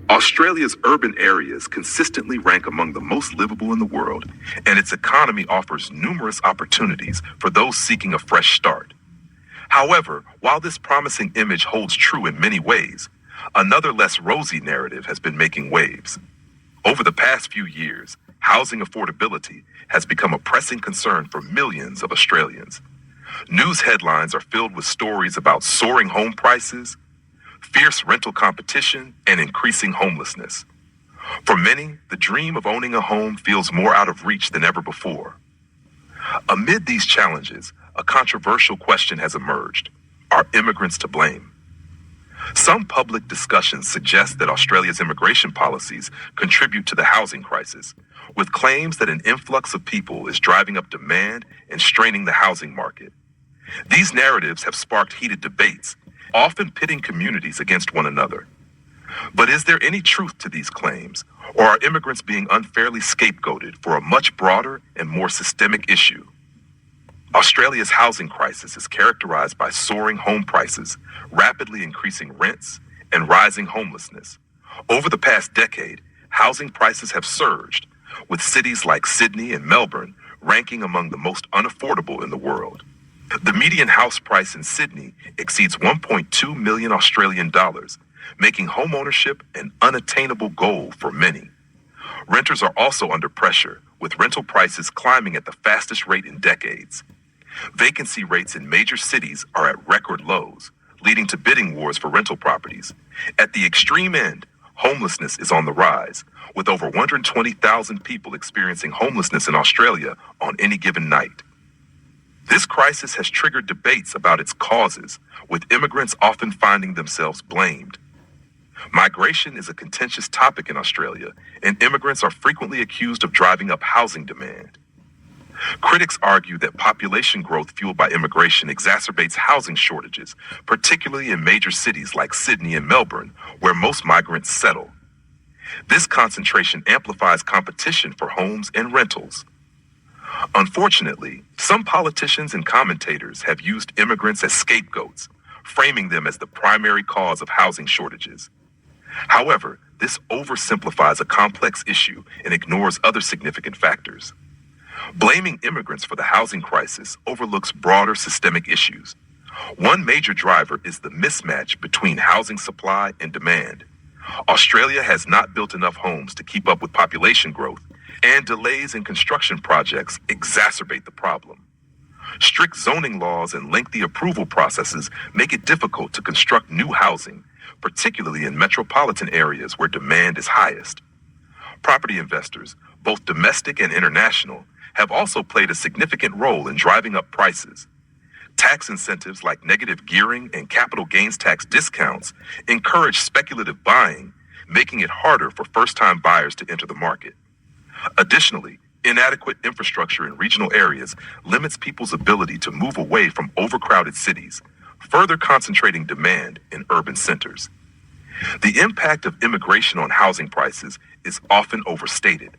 Australia's urban areas consistently rank among the most livable in the world, and its economy offers numerous opportunities for those seeking a fresh start. However, while this promising image holds true in many ways, another less rosy narrative has been making waves. Over the past few years, housing affordability has become a pressing concern for millions of Australians. News headlines are filled with stories about soaring home prices, fierce rental competition, and increasing homelessness. For many, the dream of owning a home feels more out of reach than ever before. Amid these challenges, a controversial question has emerged. Are immigrants to blame? Some public discussions suggest that Australia's immigration policies contribute to the housing crisis, with claims that an influx of people is driving up demand and straining the housing market. These narratives have sparked heated debates, often pitting communities against one another. But is there any truth to these claims, or are immigrants being unfairly scapegoated for a much broader and more systemic issue? Australia's housing crisis is characterized by soaring home prices, rapidly increasing rents, and rising homelessness. Over the past decade, housing prices have surged, with cities like Sydney and Melbourne ranking among the most unaffordable in the world. The median house price in Sydney exceeds 1.2 million Australian dollars, making homeownership an unattainable goal for many. Renters are also under pressure, with rental prices climbing at the fastest rate in decades. Vacancy rates in major cities are at record lows, leading to bidding wars for rental properties. At the extreme end, homelessness is on the rise, with over 120,000 people experiencing homelessness in Australia on any given night. This crisis has triggered debates about its causes, with immigrants often finding themselves blamed. Migration is a contentious topic in Australia, and immigrants are frequently accused of driving up housing demand. Critics argue that population growth fueled by immigration exacerbates housing shortages, particularly in major cities like Sydney and Melbourne, where most migrants settle. This concentration amplifies competition for homes and rentals. Unfortunately, some politicians and commentators have used immigrants as scapegoats, framing them as the primary cause of housing shortages. However, this oversimplifies a complex issue and ignores other significant factors. Blaming immigrants for the housing crisis overlooks broader systemic issues. One major driver is the mismatch between housing supply and demand. Australia has not built enough homes to keep up with population growth, and delays in construction projects exacerbate the problem. Strict zoning laws and lengthy approval processes make it difficult to construct new housing, particularly in metropolitan areas where demand is highest. Property investors, both domestic and international, have also played a significant role in driving up prices. Tax incentives like negative gearing and capital gains tax discounts encourage speculative buying, making it harder for first-time buyers to enter the market. Additionally, inadequate infrastructure in regional areas limits people's ability to move away from overcrowded cities, further concentrating demand in urban centers. The impact of immigration on housing prices is often overstated.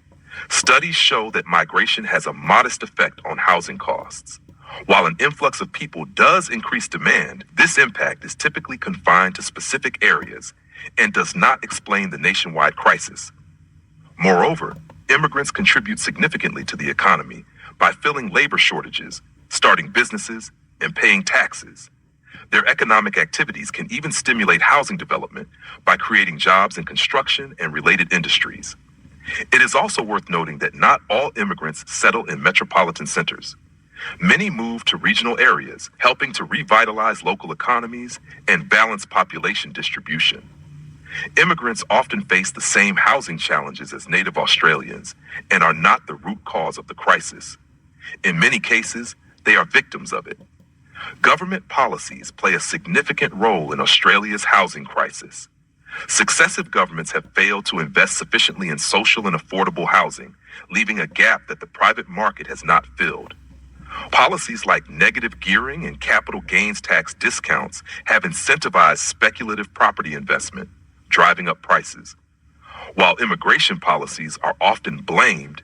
Studies show that migration has a modest effect on housing costs. While an influx of people does increase demand, this impact is typically confined to specific areas and does not explain the nationwide crisis. Moreover, immigrants contribute significantly to the economy by filling labor shortages, starting businesses, and paying taxes. Their economic activities can even stimulate housing development by creating jobs in construction and related industries. It is also worth noting that not all immigrants settle in metropolitan centers. Many move to regional areas, helping to revitalize local economies and balance population distribution. Immigrants often face the same housing challenges as native Australians and are not the root cause of the crisis. In many cases, they are victims of it. Government policies play a significant role in Australia's housing crisis. Successive governments have failed to invest sufficiently in social and affordable housing, leaving a gap that the private market has not filled. Policies like negative gearing and capital gains tax discounts have incentivized speculative property investment, driving up prices. While immigration policies are often blamed,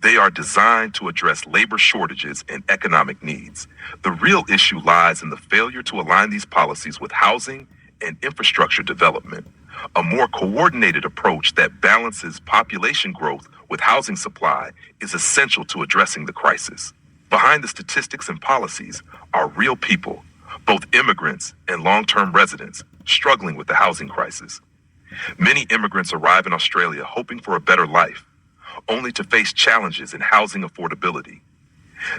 they are designed to address labor shortages and economic needs. The real issue lies in the failure to align these policies with housing and infrastructure development, A more coordinated approach that balances population growth with housing supply is essential to addressing the crisis. Behind the statistics and policies are real people, both immigrants and long-term residents, struggling with the housing crisis. Many immigrants arrive in Australia hoping for a better life, only to face challenges in housing affordability.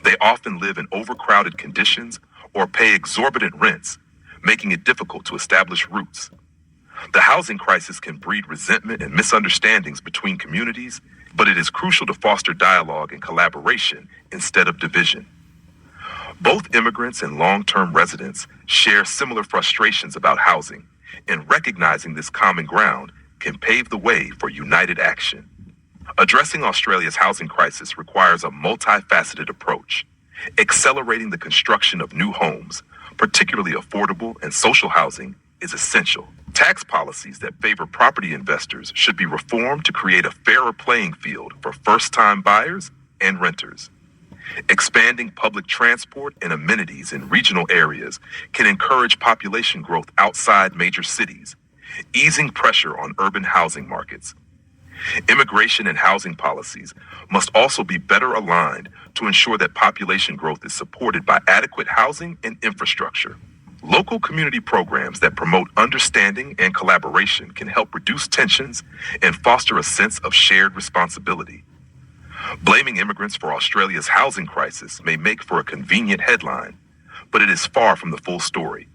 They often live in overcrowded conditions or pay exorbitant rents, making it difficult to establish roots. The housing crisis can breed resentment and misunderstandings between communities, but it is crucial to foster dialogue and collaboration instead of division. Both immigrants and long-term residents share similar frustrations about housing, and recognizing this common ground can pave the way for united action. Addressing Australia's housing crisis requires a multifaceted approach. Accelerating the construction of new homes, particularly affordable and social housing, is essential. Tax policies that favor property investors should be reformed to create a fairer playing field for first-time buyers and renters. Expanding public transport and amenities in regional areas can encourage population growth outside major cities, easing pressure on urban housing markets. Immigration and housing policies must also be better aligned to ensure that population growth is supported by adequate housing and infrastructure. Local community programs that promote understanding and collaboration can help reduce tensions and foster a sense of shared responsibility. Blaming immigrants for Australia's housing crisis may make for a convenient headline, but it is far from the full story.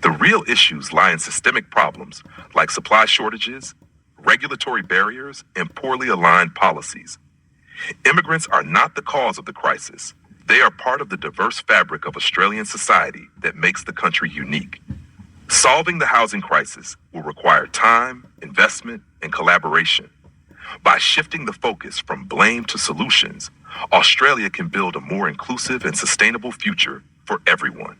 The real issues lie in systemic problems like supply shortages, regulatory barriers, and poorly aligned policies. Immigrants are not the cause of the crisis. They are part of the diverse fabric of Australian society that makes the country unique. Solving the housing crisis will require time, investment, and collaboration. By shifting the focus from blame to solutions, Australia can build a more inclusive and sustainable future for everyone.